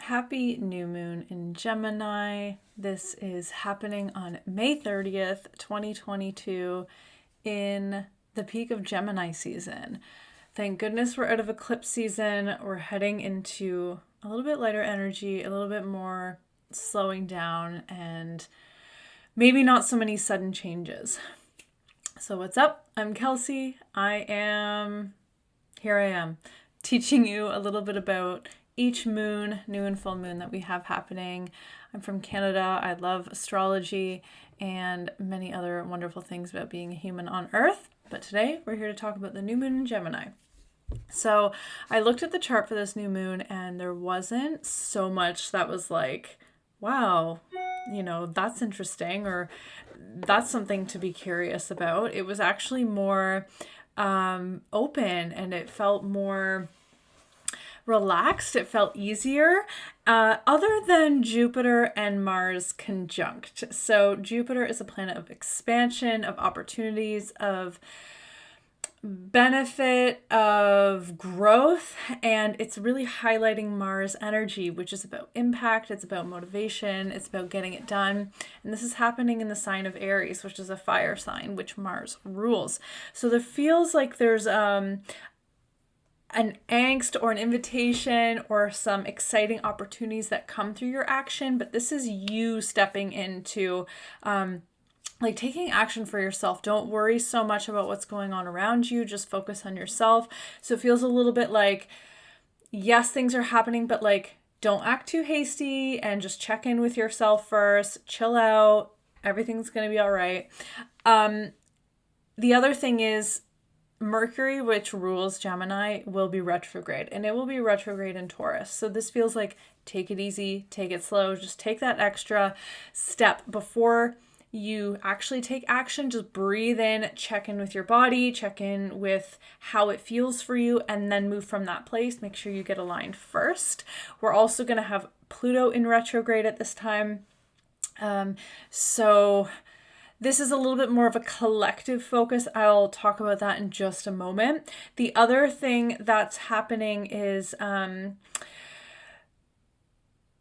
Happy new moon in Gemini. This is happening on May 30th, 2022 in the peak of Gemini season. Thank goodness we're out of eclipse season. We're heading into a little bit lighter energy, a little bit more slowing down, and maybe not so many sudden changes. So what's up? I'm Kelsey. Here I am, teaching you a little bit about each moon, new and full moon that we have happening. I'm from Canada. I love astrology and many other wonderful things about being a human on Earth. But today we're here to talk about the new moon in Gemini. So I looked at the chart for this new moon and there wasn't so much that was like, wow, that's interesting, or that's something to be curious about. It was actually more open, and it felt more relaxed. It felt easier, other than Jupiter and Mars conjunct. So Jupiter is a planet of expansion, of opportunities, of benefit, of growth, and it's really highlighting Mars energy, which is about impact, it's about motivation, it's about getting it done. And this is happening in the sign of Aries, which is a fire sign, which Mars rules. So there feels like there's an angst or an invitation or some exciting opportunities that come through your action, but this is you stepping into taking action for yourself. Don't worry so much about what's going on around you. Just focus on yourself. So it feels a little bit like, yes, things are happening, but don't act too hasty and just check in with yourself first. Chill out. Everything's going to be all right. The other thing is Mercury, which rules Gemini, will be retrograde, and it will be retrograde in Taurus. So this feels like take it easy, take it slow. Just take that extra step before you actually take action. Just breathe in, check in with your body, check in with how it feels for you, and then move from that place. Make sure you get aligned first. We're also going to have Pluto in retrograde at this time. So this is a little bit more of a collective focus. I'll talk about that in just a moment. The other thing that's happening is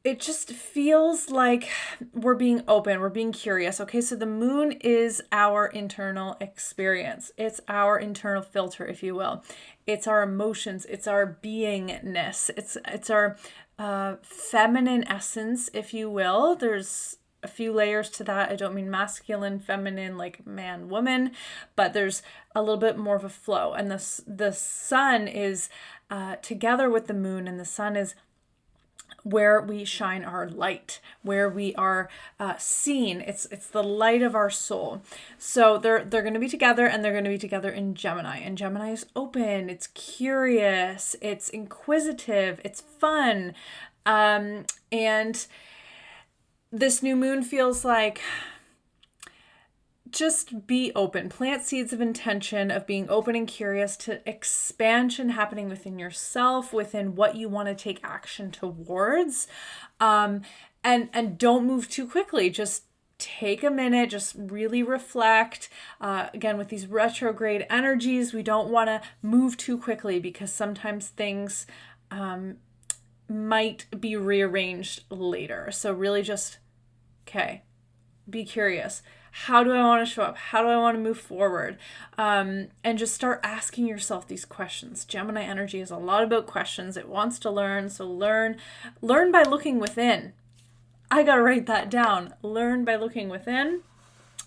it just feels like we're being open, we're being curious. Okay, so the moon is our internal experience. It's our internal filter, if you will. It's our emotions, it's our beingness, it's our feminine essence, if you will. There's a few layers to that. I don't mean masculine, feminine, like man, woman, but there's a little bit more of a flow. And the sun is together with the moon, and the sun is where we shine our light, where we are seen. It's the light of our soul. So they're going to be together, and they're going to be together in Gemini. And Gemini is open, it's curious, it's inquisitive, it's fun. And this new moon feels like just be open. Plant seeds of intention, of being open and curious to expansion happening within yourself, within what you want to take action towards. And don't move too quickly. Just take a minute, just really reflect. Again, with these retrograde energies, we don't want to move too quickly because sometimes things might be rearranged later. So really just, be curious. How do I want to show up? How do I want to move forward? And just start asking yourself these questions. Gemini energy is a lot about questions. It wants to learn. So learn by looking within. I got to write that down. Learn by looking within,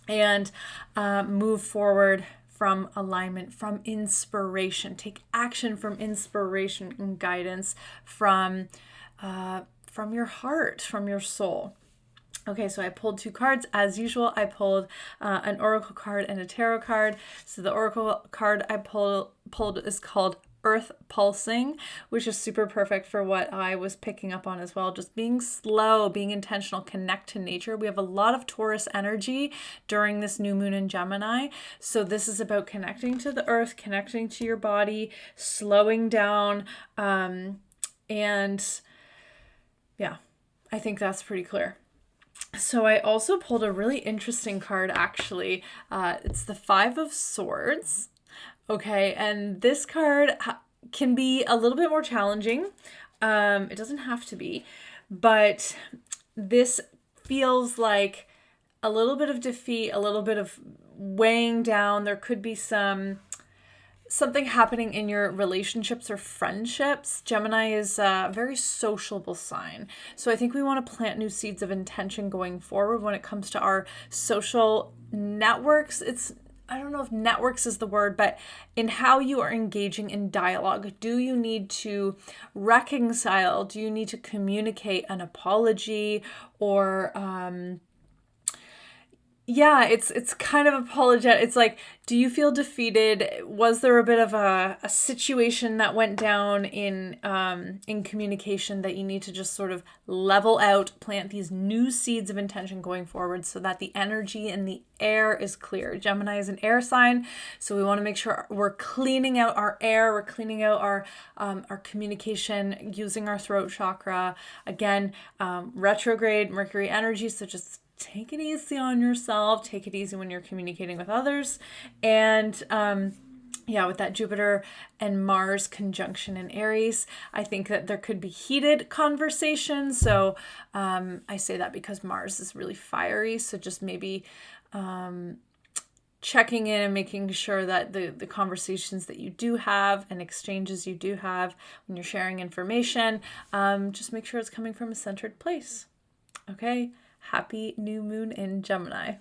and move forward from alignment, from inspiration. Take action from inspiration and guidance from your heart, from your soul. Okay, so I pulled two cards. As usual, I pulled an oracle card and a tarot card. So the oracle card I pulled is called Earth Pulsing, which is super perfect for what I was picking up on as well. Just being slow, being intentional, connect to nature. We have a lot of Taurus energy during this new moon in Gemini. So this is about connecting to the earth, connecting to your body, slowing down. And yeah, I think that's pretty clear. So I also pulled a really interesting card, actually. It's the Five of Swords. Okay, and this card can be a little bit more challenging. It doesn't have to be, but this feels like a little bit of defeat, a little bit of weighing down. There could be something happening in your relationships or friendships. Gemini is a very sociable sign. So I think we want to plant new seeds of intention going forward when it comes to our social networks. I don't know if networks is the word, but in how you are engaging in dialogue. Do you need to reconcile? Do you need to communicate an apology or it's kind of apologetic. It's like, do you feel defeated? Was there a bit of a situation that went down in communication that you need to just sort of level out, plant these new seeds of intention going forward so that the energy in the air is clear? Gemini is an air sign, so we want to make sure we're cleaning out our air, we're cleaning out our communication using our throat chakra. Again, retrograde Mercury energy, so just take it easy on yourself. Take it easy when you're communicating with others. And with that Jupiter and Mars conjunction in Aries, I think that there could be heated conversations. So I say that because Mars is really fiery. So just maybe checking in and making sure that the conversations that you do have and exchanges you do have when you're sharing information, just make sure it's coming from a centered place. Okay? Happy new moon in Gemini.